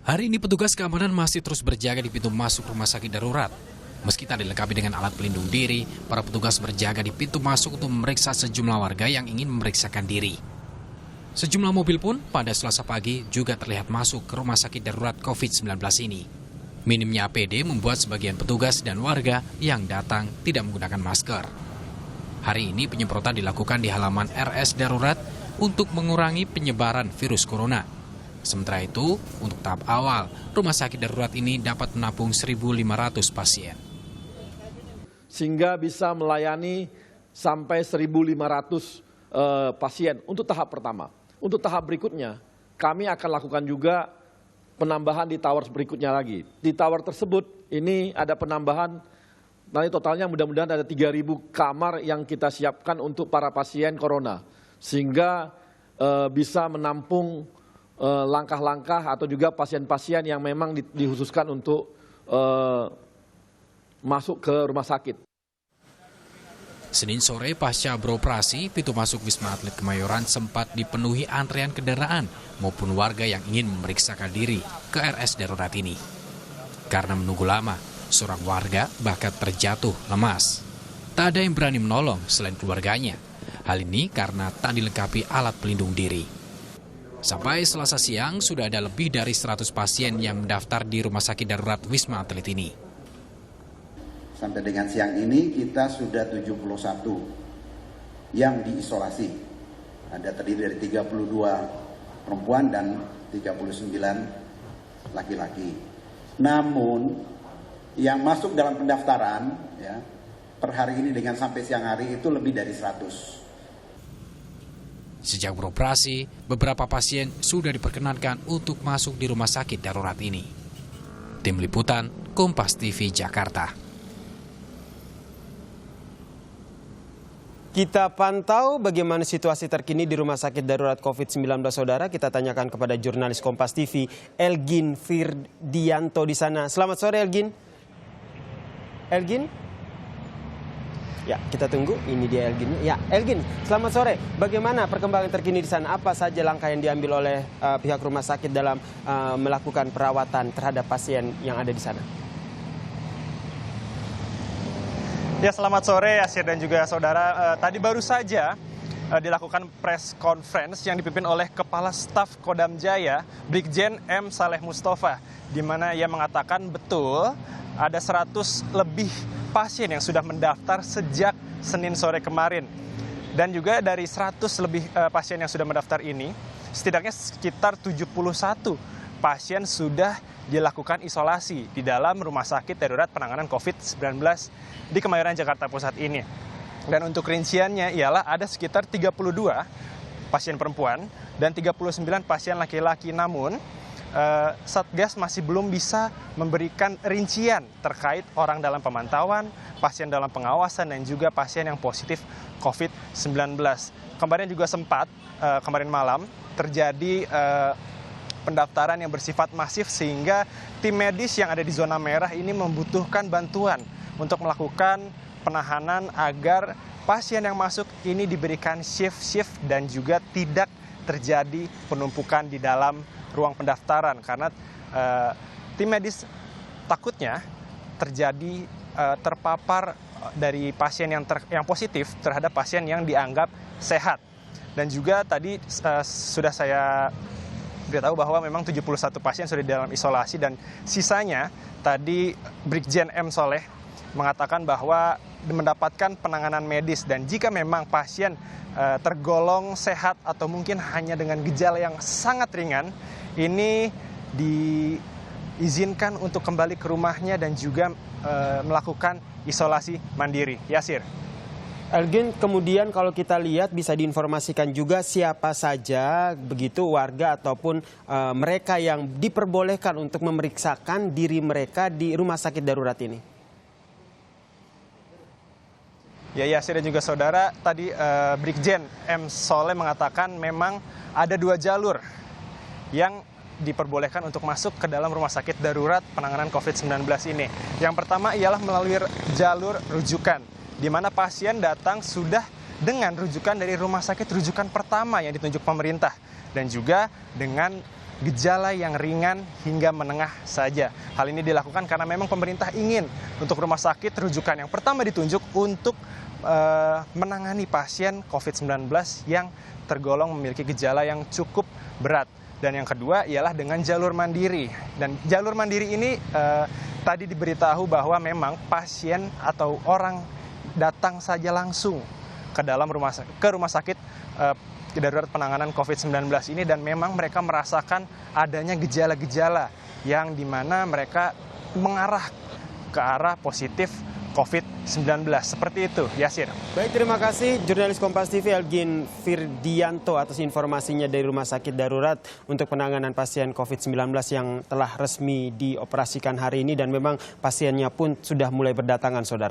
Hari ini petugas keamanan masih terus berjaga di pintu masuk rumah sakit darurat. Meski tak dilengkapi dengan alat pelindung diri, para petugas berjaga di pintu masuk untuk memeriksa sejumlah warga yang ingin memeriksakan diri. Sejumlah mobil pun pada Selasa pagi juga terlihat masuk ke rumah sakit darurat COVID-19 ini. Minimnya APD membuat sebagian petugas dan warga yang datang tidak menggunakan masker. Hari ini penyemprotan dilakukan di halaman RS darurat untuk mengurangi penyebaran virus corona. Sementara itu, untuk tahap awal, rumah sakit darurat ini dapat menampung 1.500 pasien. Sehingga bisa melayani sampai 1.500 pasien untuk tahap pertama. Untuk tahap berikutnya, kami akan lakukan juga penambahan di tower berikutnya lagi. Di tower tersebut, ini ada penambahan, nanti totalnya mudah-mudahan ada 3.000 kamar yang kita siapkan untuk para pasien corona. Sehingga bisa menampung langkah-langkah atau juga pasien-pasien yang memang dikhususkan untuk masuk ke rumah sakit. Senin sore pasca beroperasi, pintu masuk Wisma Atlet Kemayoran sempat dipenuhi antrean kendaraan maupun warga yang ingin memeriksakan diri ke RS darurat ini. Karena menunggu lama, seorang warga bahkan terjatuh lemas. Tak ada yang berani menolong selain keluarganya. Hal ini karena tak dilengkapi alat pelindung diri. Sampai Selasa siang, sudah ada lebih dari 100 pasien yang mendaftar di Rumah Sakit Darurat Wisma Atlet ini. Sampai dengan siang ini kita sudah 71 yang diisolasi. Ada terdiri dari 32 perempuan dan 39 laki-laki. Namun yang masuk dalam pendaftaran ya, per hari ini dengan sampai siang hari itu lebih dari 100. Sejak beroperasi, beberapa pasien sudah diperkenankan untuk masuk di rumah sakit darurat ini. Tim Liputan, Kompas TV, Jakarta. Kita pantau bagaimana situasi terkini di Rumah Sakit Darurat COVID-19, Saudara. Kita tanyakan kepada jurnalis Kompas TV, Elgin Firdianto di sana. Selamat sore, Elgin. Elgin? Ya, kita tunggu. Ini dia Elgin. Ya, Elgin, selamat sore. Bagaimana perkembangan terkini di sana? Apa saja langkah yang diambil oleh pihak rumah sakit dalam melakukan perawatan terhadap pasien yang ada di sana? Ya, selamat sore Yasir dan juga saudara. Tadi baru saja dilakukan press conference yang dipimpin oleh Kepala Staf Kodam Jaya, Brigjen M. Saleh Mustafa, di mana ia mengatakan betul ada 100 lebih pasien yang sudah mendaftar sejak Senin sore kemarin. Dan juga dari 100 lebih pasien yang sudah mendaftar ini, setidaknya sekitar 71 pasien sudah dilakukan isolasi di dalam Rumah Sakit Darurat Penanganan COVID-19 di Kemayoran, Jakarta Pusat ini. Dan untuk rinciannya ialah ada sekitar 32 pasien perempuan dan 39 pasien laki-laki. Namun, Satgas masih belum bisa memberikan rincian terkait orang dalam pemantauan, pasien dalam pengawasan, dan juga pasien yang positif COVID-19. Kemarin juga sempat, kemarin malam, terjadi pendaftaran yang bersifat masif sehingga tim medis yang ada di zona merah ini membutuhkan bantuan untuk melakukan penahanan agar pasien yang masuk ini diberikan shift dan juga tidak terjadi penumpukan di dalam ruang pendaftaran karena tim medis takutnya terjadi terpapar dari pasien yang positif terhadap pasien yang dianggap sehat. Dan juga tadi sudah saya beritahu bahwa memang 71 pasien sudah di dalam isolasi dan sisanya tadi Brigjen M. Saleh mengatakan bahwa mendapatkan penanganan medis dan jika memang pasien tergolong sehat atau mungkin hanya dengan gejala yang sangat ringan, ini diizinkan untuk kembali ke rumahnya dan juga melakukan isolasi mandiri. Yasir. Elgin, kemudian kalau kita lihat bisa diinformasikan juga siapa saja begitu warga ataupun mereka yang diperbolehkan untuk memeriksakan diri mereka di rumah sakit darurat ini. Ya, Yasir dan juga saudara, tadi Brigjen M. Saleh mengatakan memang ada 2 jalur yang diperbolehkan untuk masuk ke dalam rumah sakit darurat penanganan COVID-19 ini. Yang pertama ialah melalui jalur rujukan, di mana pasien datang sudah dengan rujukan dari rumah sakit rujukan pertama yang ditunjuk pemerintah dan juga dengan gejala yang ringan hingga menengah saja. Hal ini dilakukan karena memang pemerintah ingin untuk rumah sakit rujukan yang pertama ditunjuk untuk menangani pasien COVID-19 yang tergolong memiliki gejala yang cukup berat. Dan yang kedua ialah dengan jalur mandiri. Dan jalur mandiri ini tadi diberitahu bahwa memang pasien atau orang datang saja langsung ke dalam rumah sakit darurat penanganan COVID-19 ini, dan memang mereka merasakan adanya gejala-gejala yang dimana mereka mengarah ke arah positif COVID-19. Seperti itu, Yasir. Baik, terima kasih jurnalis Kompas TV Elgin Firdianto atas informasinya dari Rumah Sakit Darurat untuk penanganan pasien COVID-19 yang telah resmi dioperasikan hari ini, dan memang pasiennya pun sudah mulai berdatangan, saudara.